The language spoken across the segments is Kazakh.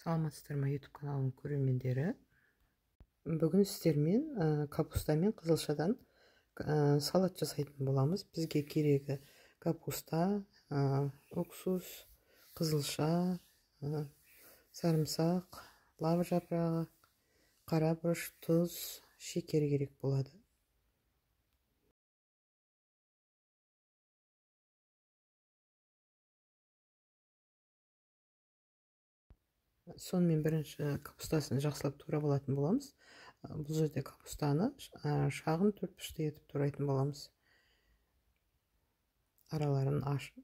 Саламатсыздар ма YouTube каналының көрермендері. Бүгін сіздермен капуста мен қызылшадан салат жасайтын боламыз. Бізге керегі капуста, уксус, қызылша, сарымсақ, лава жапырағы, қара бұрыш, тұз, шекер керек болады. Сонымен бірінші капустасын жақсылап турап алатын боламыз. Бұл жерде капустаны шағын төртбұрышты етіп турайтын боламыз. Араларын ашып,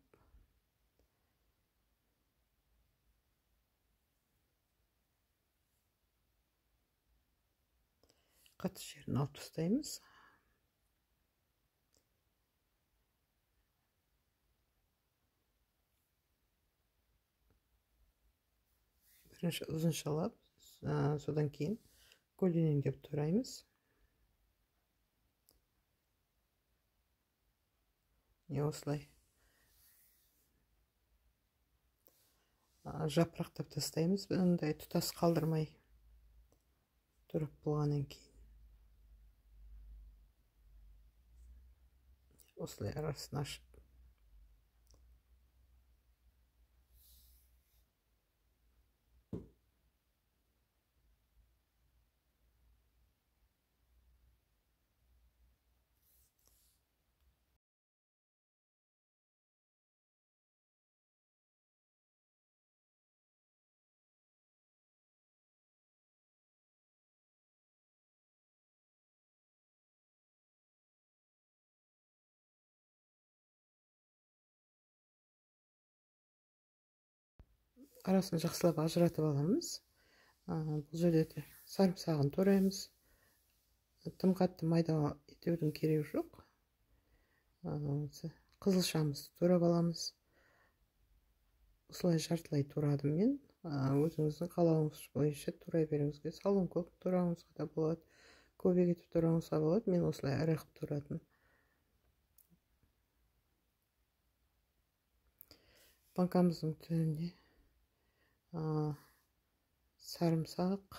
қатты жерін алып тастаймыз. Бірінші ұзыншалап, содан кейін көлденеңдеп тураймыз. Осылай жапырақтап тастаймыз. Бұндай тұтас қалдырмай турап болғаннан кейін. Осылай арасын ашып. Арасын жақсылап ажыратып аламыз. Бұл жерде сарымсағын тураймыз. Тым қатты майда етудің керегі жоқ. Қызылшамызды турап аламыз. Осылай жартылай турадым мен. Өзіңіздің қалауыңыз бойынша турай беріңізге. Салон көп турауыңызға да болады. Көбек етіп турауыңызға болады. Мен осылай ірі қылып турадым. Банкамыздың түбіне сарымсақ,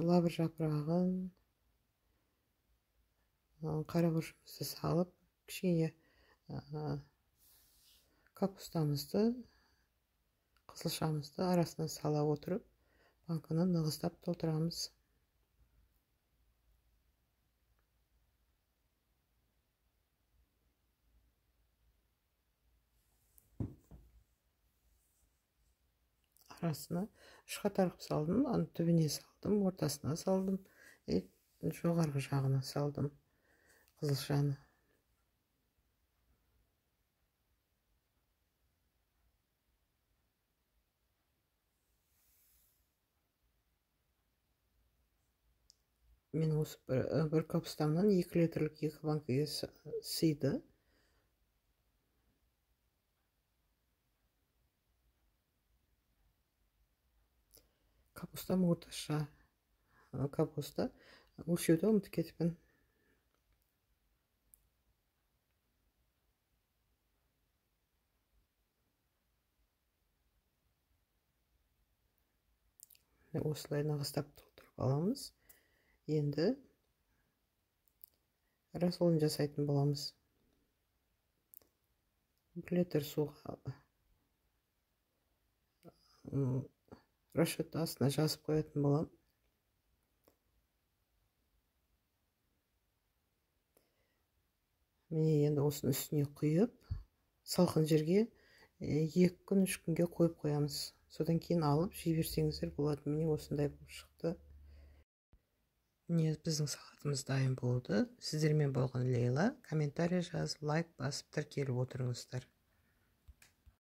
лава жапырағын, қара бұрышымызды салып, кішкене капустамызды, қызылшамызды арасына сала отырып, банканы нығыздап толтырамыз. Арасына үш қатар қылып салдым, аны түбіне салдым, ортасына салдым, жоғарғы жағына салдым қызылшаны. Мен осы бір капустамнан 2 литрлік 2 банкаға сыйды. Капустам орташа капуста. Өлшеуді ұмытып кетіппін. Осылай нығыздап толтырып аламыз. Енді рассолын жасайтын боламыз. 1 литр суға расчет астына жазып қоятын болам. Міне енді осының үстіне құйып, салқын жерге 2 күн 3 күнге қойып қоямыз. Содан кейін алып жей берсеңіздер болады. Міне осындай болып шықты. Міне біздің салатымыз дайын болды. Сіздермен болған Лейла. Комментарий жазып, лайк басып тіркеліп отырыңыздар.